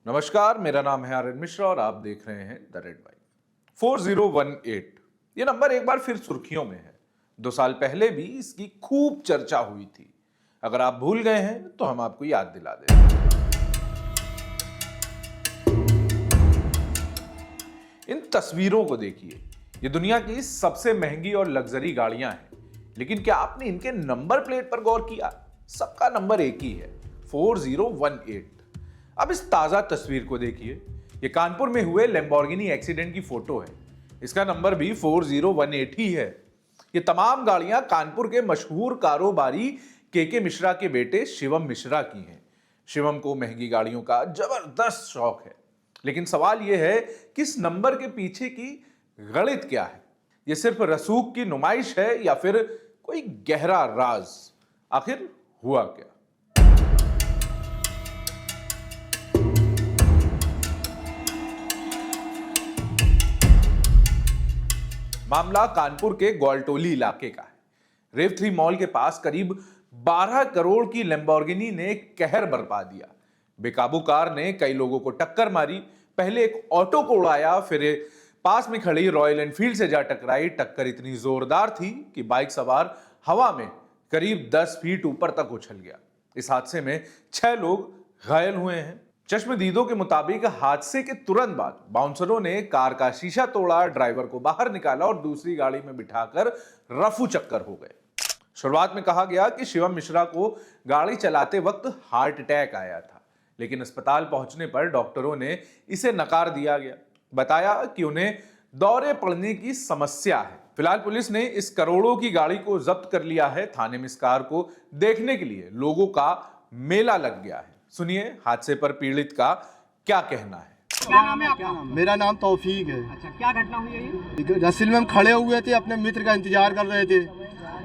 नमस्कार, मेरा नाम है आर्यन मिश्रा और आप देख रहे हैं द रेड बाइक। 4018 ये नंबर एक बार फिर सुर्खियों में है। 2 साल पहले भी इसकी खूब चर्चा हुई थी। अगर आप भूल गए हैं तो हम आपको याद दिला दें। इन तस्वीरों को देखिए, ये दुनिया की सबसे महंगी और लग्जरी गाड़ियां हैं, लेकिन क्या आपने इनके नंबर प्लेट पर गौर किया? सबका नंबर एक ही है, 4018। अब इस ताजा तस्वीर को देखिए, ये कानपुर में हुए लैम्बोर्गिनी एक्सीडेंट की फोटो है। इसका नंबर भी 4018 ही है। ये तमाम गाड़ियां कानपुर के मशहूर कारोबारी के मिश्रा के बेटे शिवम मिश्रा की हैं। शिवम को महंगी गाड़ियों का जबरदस्त शौक है, लेकिन सवाल यह है कि इस नंबर के पीछे की गणित क्या है? यह सिर्फ रसूख की नुमाइश है या फिर कोई गहरा राज? आखिर हुआ क्या? मामला कानपुर के ग्वालटोली इलाके का है। रेव 3 मॉल के पास करीब 12 करोड़ की लैम्बोर्गिनी ने कहर बरपा दिया। बेकाबू कार ने कई लोगों को टक्कर मारी। पहले एक ऑटो को उड़ाया, फिर पास में खड़ी रॉयल एनफील्ड से जा टकराई। टक्कर इतनी जोरदार थी कि बाइक सवार हवा में करीब 10 फीट ऊपर तक उछल गया। इस हादसे में 6 लोग घायल हुए हैं। चश्मदीदों के मुताबिक हादसे के तुरंत बाद बाउंसरों ने कार का शीशा तोड़ा, ड्राइवर को बाहर निकाला और दूसरी गाड़ी में बिठाकर रफू चक्कर हो गए। शुरुआत में कहा गया कि शिवम मिश्रा को गाड़ी चलाते वक्त हार्ट अटैक आया था, लेकिन अस्पताल पहुंचने पर डॉक्टरों ने इसे नकार दिया गया। बताया कि उन्हें दौरे पड़ने की समस्या है। फिलहाल पुलिस ने इस करोड़ों की गाड़ी को जब्त कर लिया है। थाने में इस कार को देखने के लिए लोगों का मेला लग गया है। सुनिए हादसे पर पीड़ित का क्या कहना है। क्या नाम है आपका? मेरा नाम तौफीक है। अच्छा, क्या घटना हुई है ये? रस्सिल में हम खड़े हुए थे, अपने मित्र का इंतजार कर रहे थे।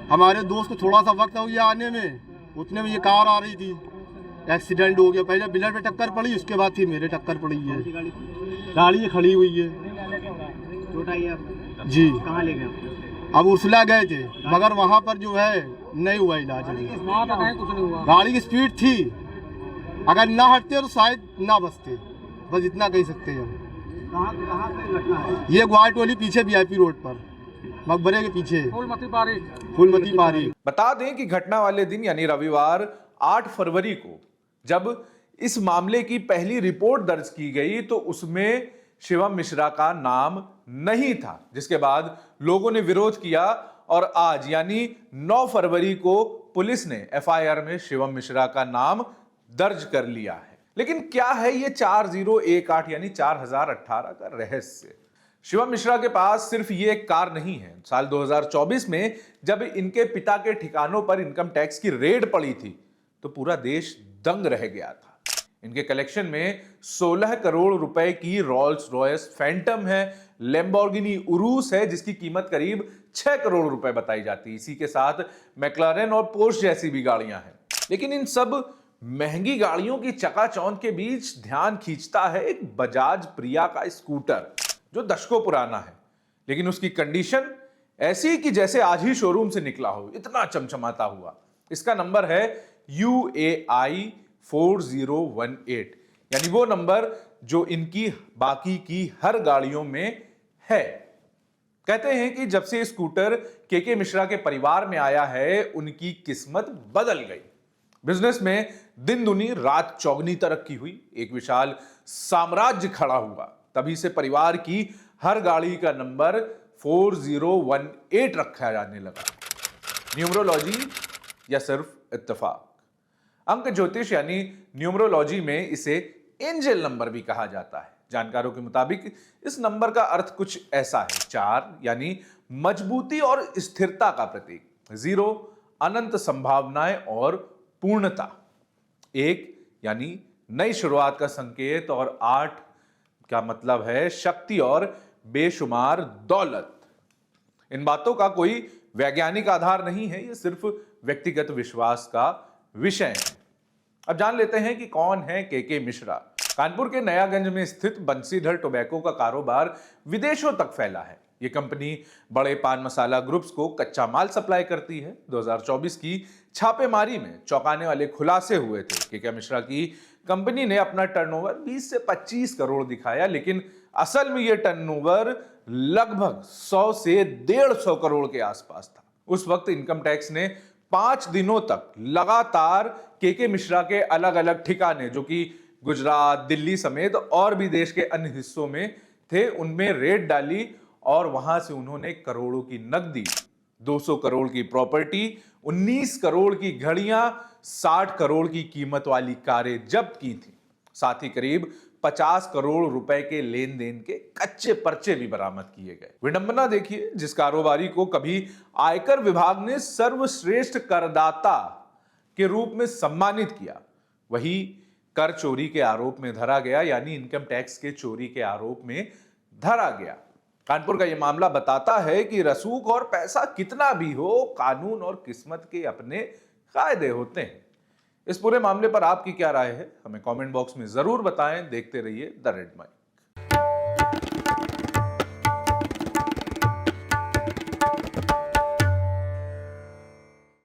हमारे दोस्त को थोड़ा सा वक्त हो गया आने में, उतने में ये कार आ रही थी। एक्सीडेंट हो गया। पहले बिलर पे टक्कर पड़ी, उसके बाद फिर मेरे टक्कर पड़ी है। गाड़ी ये खड़ी हुई है। चोट आई है आपको? जी। कहाँ ले गए? अब उर्सला गए थे, मगर वहाँ पर जो है नहीं हुआ इलाज। वहाँ पता है कुछ नहीं हुआ? गाड़ी की स्पीड थी, अगर ना हटते तो शायद ना बचते। बस इतना कह सकते हैं हम। कहाँ पे घटना है? ये ग्वालटोली पीछे VIP रोड पर, मकबरे के पीछे, फूलमती पारी। बता दें कि घटना वाले दिन यानी रविवार 8 फरवरी को जब इस मामले की पहली रिपोर्ट दर्ज की गई तो उसमें शिवम मिश्रा का नाम नहीं था, जिसके बाद लोगों ने विरोध किया और आज यानी 9 फरवरी को पुलिस ने FIR में शिवम मिश्रा का नाम दर्ज कर लिया है। लेकिन क्या है ये 4018 यानी 4018 का रहस्य? शिवम मिश्रा के पास सिर्फ ये एक कार नहीं है। साल 2024 में जब इनके पिता के ठिकानों पर इनकम टैक्स की रेड पड़ी थी तो पूरा देश दंग रह गया था। इनके कलेक्शन में 16 करोड़ रुपए की रोल्स रॉयस फैंटम है, लैम्बोर्गिनी उरूस है जिसकी कीमत करीब 6 करोड़ रुपए बताई जाती है। इसी के साथ मैक्लारेन और पोर्श जैसी भी गाड़ियां हैं। लेकिन इन सब महंगी गाड़ियों की चकाचौंध के बीच ध्यान खींचता है एक बजाज प्रिया का स्कूटर जो दशकों पुराना है, लेकिन उसकी कंडीशन ऐसी कि जैसे आज ही शोरूम से निकला हो, इतना चमचमाता हुआ। इसका नंबर है UAI 4018, यानी वो नंबर जो इनकी बाकी की हर गाड़ियों में है। कहते हैं कि जब से स्कूटर के मिश्रा के परिवार में आया है उनकी किस्मत बदल गई। बिजनेस में दिन दुनी रात चौगनी तरक्की हुई, एक विशाल साम्राज्य खड़ा हुआ। तभी से परिवार की हर गाड़ी का नंबर 4018 रखा जाने लगा। न्यूमरोलॉजी या सिर्फ इत्तेफाक? अंक ज्योतिष यानी न्यूमरोलॉजी में इसे एंजल नंबर भी कहा जाता है। जानकारों के मुताबिक इस नंबर का अर्थ कुछ ऐसा है। 4 यानी मजबूती और स्थिरता का प्रतीक, 0 अनंत संभावनाएं और पूर्णता, 1 यानी नई शुरुआत का संकेत और 8 का मतलब है शक्ति और बेशुमार दौलत। इन बातों का कोई वैज्ञानिक आधार नहीं है, ये सिर्फ व्यक्तिगत विश्वास का विषय है। अब जान लेते हैं कि कौन है के मिश्रा। कानपुर के नयागंज में स्थित बंसीधर टोबैको का कारोबार विदेशों तक फैला है। ये कंपनी बड़े पान मसाला ग्रुप्स को कच्चा माल सप्लाई करती है। 2024 की छापेमारी में चौंकाने वाले खुलासे हुए थे। के मिश्रा की कंपनी ने अपना टर्नओवर 20 से 25 करोड़ दिखाया, लेकिन असल में यह टर्नओवर लगभग 100 से 150 करोड़ के आसपास था। उस वक्त इनकम टैक्स ने 5 दिनों तक लगातार के मिश्रा के अलग अलग ठिकाने, जो कि गुजरात, दिल्ली समेत और भी देश के अन्य हिस्सों में थे, उनमें रेड डाली और वहां से उन्होंने करोड़ों की नकदी, 200 करोड़ की प्रॉपर्टी, 19 करोड़ की घड़ियां, 60 करोड़ की कीमत वाली कारें जब्त की थी। साथ ही करीब 50 करोड़ रुपए के लेन देन के कच्चे पर्चे भी बरामद किए गए। विडंबना देखिए, जिस कारोबारी को कभी आयकर विभाग ने सर्वश्रेष्ठ करदाता के रूप में सम्मानित किया, वही कर चोरी के आरोप में धरा गया, यानी इनकम टैक्स के चोरी के आरोप में धरा गया। कानपुर का यह मामला बताता है कि रसूख और पैसा कितना भी हो, कानून और किस्मत के अपने कायदे होते हैं। इस पूरे मामले पर आपकी क्या राय है, हमें कमेंट बॉक्स में जरूर बताएं। देखते रहिए द रेड माइक।